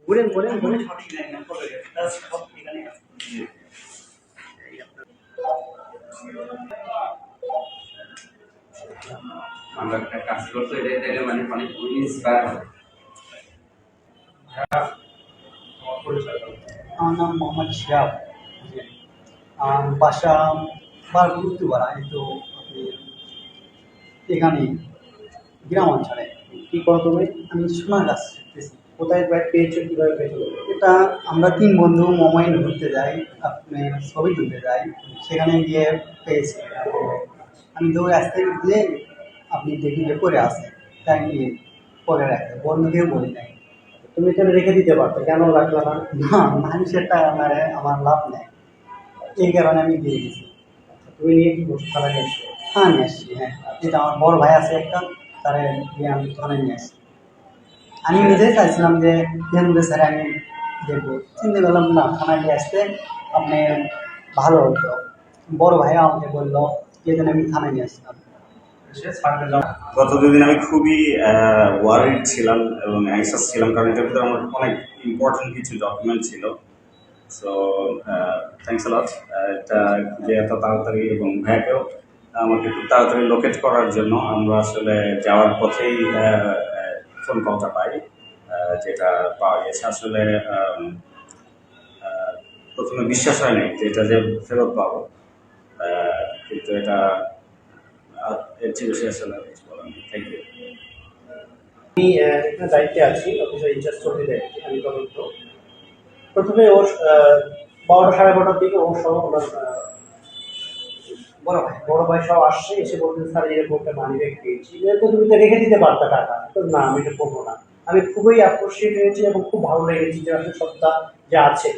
ঘুরেন ঘুরেন ঘুরেন। আমরা একটা কাজ করতে এটা দেখে মানে অনেক ইন্সপায়ার হয়। আমার নাম মোহাম্মদ শিহাব। বাসা বারপুর উত্তরপাড়া, তো আপনি এখানে গ্রাম অঞ্চলে। কি করো তুমি? আমি সোনার গাছ শিখতেছি। কোথায় ব্যাগ পেয়েছো, কিভাবে পেয়েছো? এটা আমরা 3 বন্ধু মোবাইল ঘুরতে যাই, আপনি ছবি তুলতে যাই, সেখানে গিয়ে পেয়েছি। তো আমি দৌড়ে আসতে গিয়ে আপনি দেখি যে পড়ে আছে, তাই নিয়ে পরে রাখতে বন্ধুকেও বলি নাই। তুমি এখানে রেখে দিতে পারতো, কেন রাখলা না? না, মানুষের টাকা মারে আমার লাভ নেই, এই কারণে আমি দিয়ে দিয়েছি। তুমি নিয়ে কি করছো, থানায় নিয়ে এসছো? হ্যাঁ, নিয়ে আসছি। হ্যাঁ, যেটা আমার বড় ভাই আছে একটা, তারে দিয়ে আমি থানায় নিয়ে আসি। আমি নিজেই চাইছিলাম যে হিন্দু স্যার আমি দেখবো, চিন্তা করলাম না থানায় নিয়ে আসতে আপনি ভালো হতো। বড় ভাই আমাকে বললো, এই জন্য আমি থানায় নিয়ে আসলাম। গত দুদিন আমি খুবই ওয়ারিড ছিলাম এবং অ্যাংসাস ছিলাম, কারণ এটার ভিতরে আমার অনেক ইম্পর্টেন্ট কিছু ডকুমেন্ট ছিল। সো থ্যাংকস আ লট এটা যে এত তাড়াতাড়ি, এবং ভাইয়াকেও আমাকে খুব তাড়াতাড়ি লোকেট করার জন্য। আমরা আসলে যাওয়ার পথেই ফোন কলটা পাই, যেটা পাওয়া গেছে। আসলে প্রথমে বিশ্বাস হয়নি যে এটা যে ফেরত পাবো, কিন্তু এটা এর চেয়ে বেশি আসলে কিছু বলার নেই। Thank you. আমি এখানে দায়িত্বে আছি, অফিসার ইনচার্জ চৌধুরী দায়িত্বে আমি তদন্ত। প্রথমে ওর 12:30 দিকে ওর সহ ওনার বড় ভাই সব আসছে, এসে বলতেন স্যার এরকম একটা মানি ব্যাগ পেয়েছি, তো তুমি তো রেখে দিতে পারতা টাকা। তো না, আমি এটা করবো না। আমি খুবই অ্যাপ্রিসিয়েট হয়েছি এবং খুব ভালো লেগেছে যে আসলে সবটা যা আছে,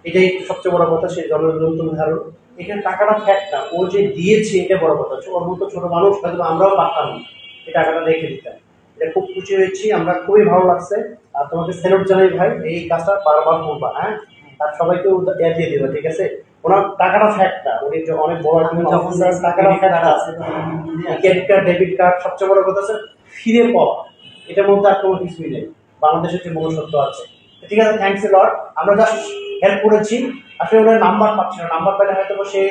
এটাই সবচেয়ে বড় কথা। সে জনগণ ধারণ, এখানে টাকাটা ফ্যাক্ট না, ও যে দিয়েছে এটা বড় কথা। ওর মতো ছোট মানুষ হয়তো আমরাও পারতাম না এই টাকাটা রেখে দিতাম। এটা খুব খুশি হয়েছি, আমরা খুবই ভালো লাগছে। আর তোমাকে স্যালুট জানাই ভাই, এই কাজটা বারবার করবা। হ্যাঁ, আর সবাইকে দিয়ে দিবা, ঠিক আছে? ওনার টাকাটা ফ্যাক্ট না, উনি অনেক বড় একজন অফিসার, টাকাটা ফ্যাক্ট আছে। ক্রেডিট কার্ড, ডেবিট কার্ড, সবচেয়ে বড় কথা আছে ফিরে পাওয়া, এটার মধ্যে আর কোনো কিছুই নেই। বাংলাদেশের যে মনুষ্যত্ব আছে। ঠিক আছে, থ্যাংকস এ লট। আমরা জাস্ট হেল্প করেছি। আসলে ওনার নাম্বার পাচ্ছি না, নাম্বার পেলে হয়তো সে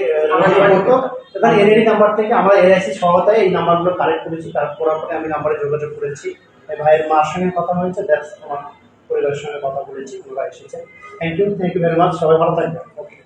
হতো। এখানে এনআইডি নাম্বার থেকে আমরা এআইসি সহায়তায় এই নাম্বারগুলো কালেক্ট করেছি। কালেক্ট করার পরে আমি নাম্বারে যোগাযোগ করেছি, ভাইয়ের মার সঙ্গে কথা হয়েছে, দ্যাটস আমার পরিবারের সঙ্গে কথা বলেছি, ওরা এসেছে। থ্যাংক ইউ ভেরি মাচ, সবাই ভালো থাকবেন। ওকে।